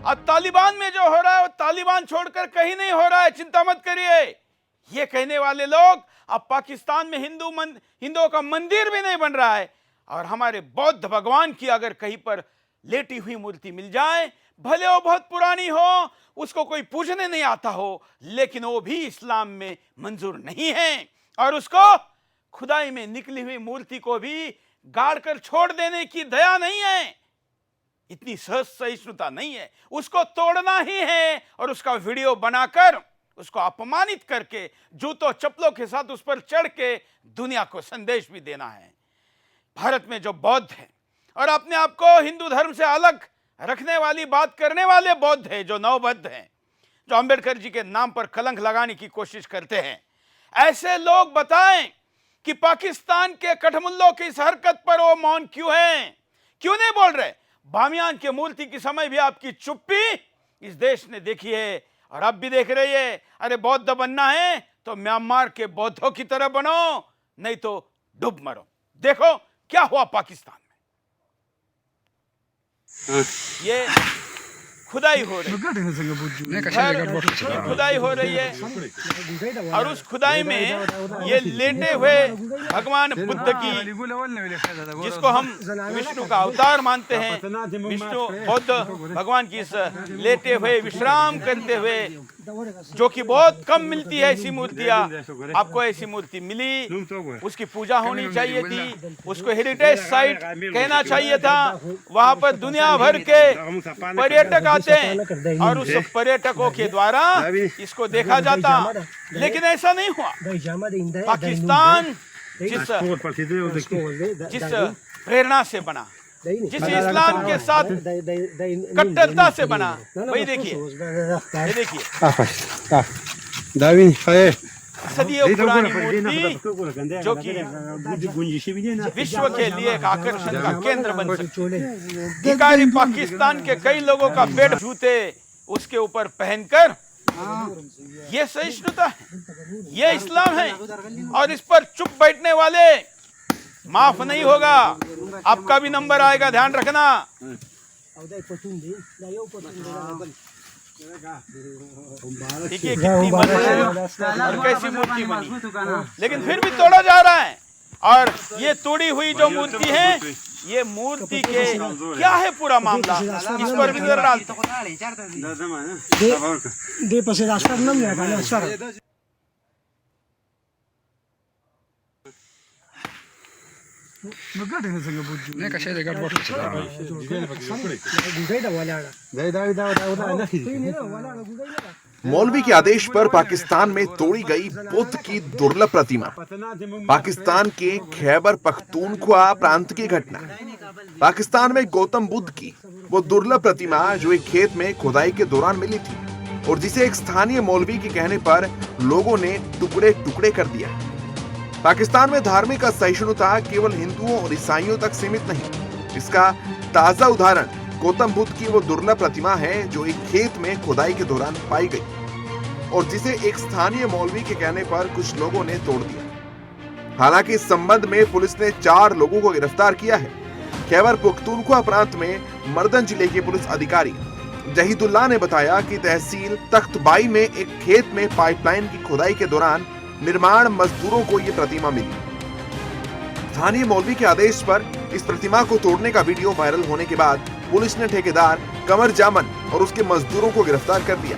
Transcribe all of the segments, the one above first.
अब तालिबान में जो हो रहा है वो तालिबान छोड़कर कहीं नहीं हो रहा है, चिंता मत करिए। ये कहने वाले लोग अब पाकिस्तान में हिंदुओं का मंदिर भी नहीं बन रहा है, और हमारे बौद्ध भगवान की अगर कहीं पर लेटी हुई मूर्ति मिल जाए, भले वो बहुत पुरानी हो, उसको कोई पूजने नहीं आता हो, लेकिन वो भी इस्लाम में मंजूर नहीं है, और उसको खुदाई में निकली हुई मूर्ति को भी गाड़ कर छोड़ देने की दया नहीं है, इतनी सहज सहिष्णुता नहीं है। उसको तोड़ना ही है और उसका वीडियो बनाकर उसको अपमानित करके जूतों चप्पलों के साथ उस पर चढ़ के दुनिया को संदेश भी देना है। भारत में जो बौद्ध है और अपने आप को हिंदू धर्म से अलग रखने वाली बात करने वाले बौद्ध हैं, जो नवबद्ध हैं, जो अंबेडकर जी के नाम पर कलंक लगाने की कोशिश करते हैं, ऐसे लोग बताएं कि पाकिस्तान के कठमुल्लों की इस हरकत पर वो मौन क्यों हैं, क्यों नहीं बोल रहे। बामियान के मूर्ति के समय भी आपकी चुप्पी इस देश ने देखी है और अब भी देख रही है। अरे बौद्ध बनना है तो म्यांमार के बौद्धों की तरह बनो, नहीं तो डूब मरो। देखो क्या हुआ पाकिस्तान में, ये खुदाई हो रही है, खुदाई हो रही है, और उस खुदाई में ये लेटे हुए भगवान बुद्ध की, जिसको हम विष्णु का अवतार मानते हैं, विष्णु बौद्ध भगवान की इस लेटे हुए विश्राम करते हुए, जो कि बहुत कम मिलती है ऐसी मूर्तियां, आपको ऐसी मूर्ति मिली, उसकी पूजा होनी चाहिए थी, उसको हेरिटेज साइट कहना चाहिए था। वहां पर दुनिया भर के पर्यटक आते हैं और उस पर्यटकों के द्वारा इसको देखा जाता, लेकिन ऐसा नहीं हुआ। पाकिस्तान जिस प्रेरणा से बना, जिस इस्लाम के साथ कट्टरता से बना, वही देखिए, ये देखिए सदियों पुरानी मूर्ति जो कि विश्व के लिए एक आकर्षण का केंद्र बन सकती है। भिखारी पाकिस्तान के कई लोगों का पेट जूते उसके ऊपर पहनकर, ये सहिष्णुता है, ये इस्लाम है, और इस पर चुप बैठने वाले माफ नहीं होगा, आपका भी नंबर आएगा, ध्यान रखना। देखिए कितनी और कैसी मूर्ति बनी, लेकिन फिर भी तोड़ा जा रहा है। और ये तोड़ी हुई जो मूर्ति है, ये मूर्ति के क्या है पूरा मामला, इस पर भी नजर डालते हैं। मौलवी के आदेश पर पाकिस्तान में तोड़ी गई बुद्ध की दुर्लभ प्रतिमा। पाकिस्तान के खैबर पख्तूनख्वा प्रांत की घटना। पाकिस्तान में गौतम बुद्ध की वो दुर्लभ प्रतिमा जो एक खेत में खुदाई के दौरान मिली थी और जिसे एक स्थानीय मौलवी के कहने पर लोगों ने टुकड़े टुकड़े कर दिया। पाकिस्तान में धार्मिक असहिष्णुता केवल हिंदुओं और ईसाइयों तक सीमित नहीं। इसका ताजा उदाहरण गौतम बुद्ध की वो दुर्लभ प्रतिमा है जो एक खेत में खुदाई के दौरान पाई गई और जिसे एक स्थानीय मौलवी के कहने पर कुछ लोगों ने तोड़ दिया। हालांकि इस संबंध में पुलिस ने 4 लोगों को गिरफ्तार किया है। खैबर पख्तूनख्वा प्रांत में मर्दन जिले के पुलिस अधिकारी जहीदुल्लाह ने बताया कि तहसील तख्तबाई में एक खेत में पाइपलाइन की खुदाई के दौरान निर्माण मजदूरों को ये प्रतिमा मिली। स्थानीय मौलवी के आदेश पर इस प्रतिमा को तोड़ने का वीडियो वायरल होने के बाद पुलिस ने ठेकेदार कमर जामन और उसके मजदूरों को गिरफ्तार कर लिया।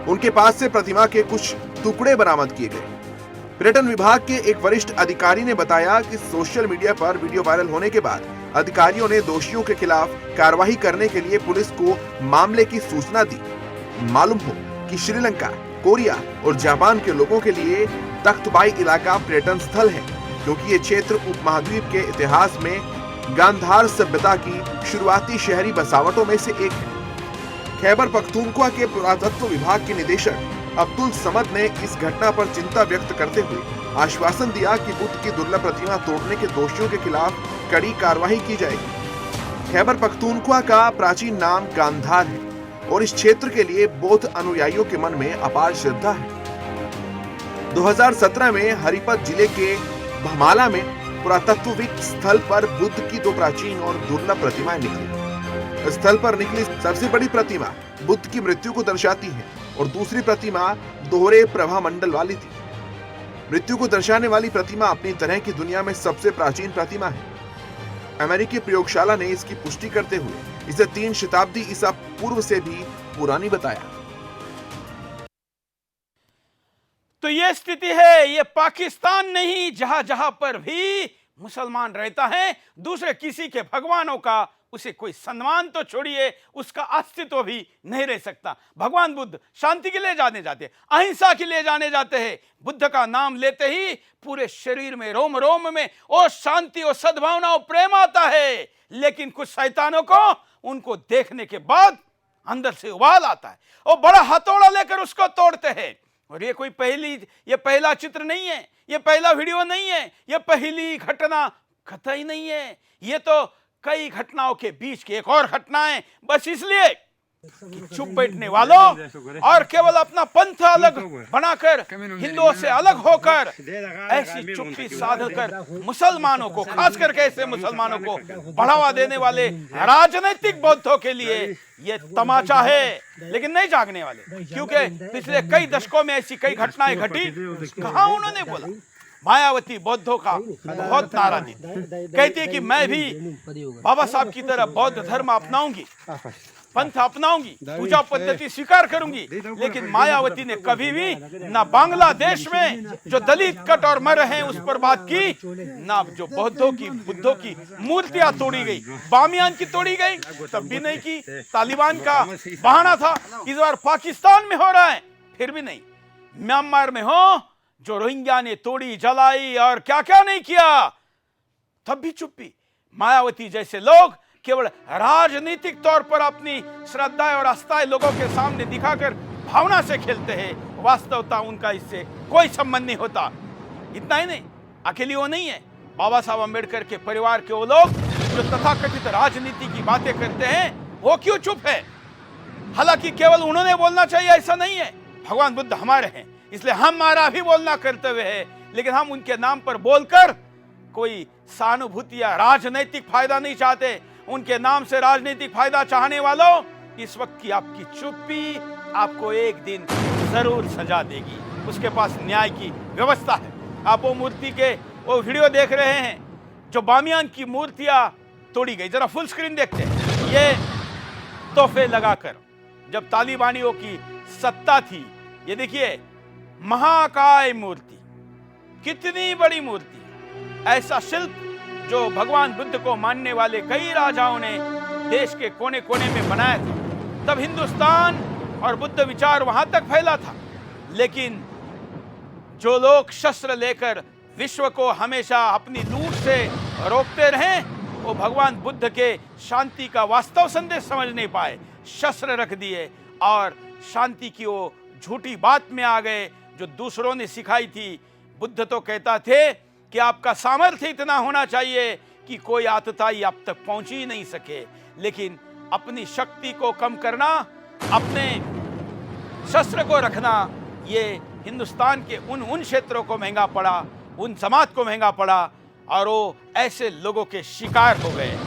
उनके पास से प्रतिमा के कुछ टुकड़े बरामद किए गए। पर्यटन विभाग के एक वरिष्ठ अधिकारी ने बताया कि सोशल मीडिया पर वीडियो वायरल होने के बाद अधिकारियों ने दोषियों के खिलाफ कार्रवाई करने के लिए पुलिस को मामले की सूचना दी। मालूम हो कि श्रीलंका, कोरिया और जापान के लोगों के लिए तख्तबाई इलाका पर्यटन स्थल है, क्योंकि ये क्षेत्र उपमहाद्वीप के इतिहास में गांधार सभ्यता की शुरुआती शहरी बसावटों में से एक है। खैबर पख्तूनख्वा के पुरातत्व विभाग के निदेशक अब्दुल समद ने इस घटना पर चिंता व्यक्त करते हुए आश्वासन दिया कि बुद्ध की दुर्लभ प्रतिमा तोड़ने के दोषियों के खिलाफ कड़ी कार्रवाई की जाएगी। खैबर पख्तूनख्वा का प्राचीन नाम गांधार है और इस क्षेत्र के लिए बौद्ध अनुयायियों के मन में अपार श्रद्धा है। 2017 में हरिपत जिले के भमाला में पुरातत्विक स्थल पर बुद्ध की 2 प्राचीन और दुर्लभ प्रतिमाएं निकली। स्थल पर निकली सबसे बड़ी प्रतिमा बुद्ध की मृत्यु को दर्शाती है और दूसरी प्रतिमा दोहरे प्रभा मंडल वाली थी। मृत्यु को दर्शाने वाली प्रतिमा अपनी तरह की दुनिया में सबसे प्राचीन प्रतिमा है। अमेरिकी प्रयोगशाला ने इसकी पुष्टि करते हुए इसे 3 शताब्दी ईसा पूर्व से भी पुरानी बताया। तो ये स्थिति है, ये पाकिस्तान नहीं, जहां जहां पर भी मुसलमान रहता है दूसरे किसी के भगवानों का उसे कोई सम्मान तो छोड़िए, उसका अस्तित्व भी नहीं रह सकता। भगवान बुद्ध शांति के लिए जाने जाते हैं, अहिंसा के लिए जाने जाते हैं। बुद्ध का नाम लेते ही पूरे शरीर में, रोम रोम में और शांति और सद्भावना और प्रेम आता है। लेकिन कुछ शैतानों को उनको देखने के बाद अंदर से उबाल आता है और बड़ा हथौड़ा लेकर उसको तोड़ते हैं। और ये पहला चित्र नहीं है, ये पहला वीडियो नहीं है, ये पहली घटना कतई नहीं है। ये तो कई घटनाओं के बीच की एक और घटना है। बस इसलिए कि चुप बैठने वालों और केवल अपना पंथ अलग बनाकर, हिंदुओं से अलग होकर, ऐसी चुप्पी साधकर मुसलमानों को, खास करके ऐसे मुसलमानों को बढ़ावा देने वाले राजनीतिक बौद्धों के लिए ये तमाचा है, लेकिन नहीं जागने वाले। क्योंकि पिछले कई दशकों में ऐसी कई घटनाएं घटी। कहां उन्होंने बोला? मायावती बौद्धों का बहुत नारा दी, कहती है कि मैं भी बाबा साहब की तरह बौद्ध धर्म अपनाऊंगी, पंथ अपनाऊंगी, पूजा पद्धति स्वीकार करूंगी। लेकिन मायावती ने कभी भी ना बांग्लादेश में जो दलित कट और मर रहे हैं उस पर बात की, ना जो बुद्धों की मूर्तियां तोड़ी गई, बामियान की तोड़ी गई, तब भी नहीं की। तालिबान का बहाना था, इस बार पाकिस्तान में हो रहा है, फिर भी नहीं। म्यांमार में हो, जो रोहिंग्या ने तोड़ी, जलाई और क्या क्या नहीं किया, तब भी चुप्पी। मायावती जैसे लोग केवल राजनीतिक तौर पर अपनी श्रद्धाएं और आस्थाएं लोगों के सामने दिखाकर भावना से खेलते हैं, वास्तवता उनका इससे कोई संबंध नहीं होता। इतना ही नहीं, अकेली वो नहीं है। बाबा साहब अम्बेडकर के परिवार के वो लोग जो तथाकथित राजनीति की बातें करते हैं, वो क्यों चुप है? हालांकि केवल उन्होंने बोलना चाहिए ऐसा नहीं है। भगवान बुद्ध हमारे हैं, इसलिए हमारा भी बोलना कर्तव्य है। लेकिन हम उनके नाम पर बोलकर कोई सहानुभूति या राजनीतिक फायदा नहीं चाहते। उनके नाम से राजनीतिक फायदा चाहने वालों, इस वक्त की आपकी चुप्पी आपको एक दिन जरूर सजा देगी। उसके पास न्याय की व्यवस्था है। आप वो मूर्ति के वो वीडियो देख रहे हैं जो बामियान की मूर्तियां तोड़ी गई, जरा फुल स्क्रीन देखते हैं। ये तोहफे लगाकर जब तालिबानियों की सत्ता थी, ये देखिए महाकाय मूर्ति, कितनी बड़ी मूर्ति। ऐसा शिल्प जो भगवान बुद्ध को मानने वाले कई राजाओं ने देश के कोने कोने में बनाया था। तब हिंदुस्तान और बुद्ध विचार वहां तक फैला था। लेकिन जो लोग शस्त्र लेकर विश्व को हमेशा अपनी लूट से रोकते रहे, वो भगवान बुद्ध के शांति का वास्तव संदेश समझ नहीं पाए, शस्त्र रख दिए और शांति की वो झूठी बात में आ गए जो दूसरों ने सिखाई थी। बुद्ध तो कहता थे कि आपका सामर्थ्य इतना होना चाहिए कि कोई आतताई आप तक पहुंच ही नहीं सके। लेकिन अपनी शक्ति को कम करना, अपने शस्त्र को रखना, ये हिंदुस्तान के उन क्षेत्रों को महंगा पड़ा, उन समाज को महंगा पड़ा और वो ऐसे लोगों के शिकार हो गए।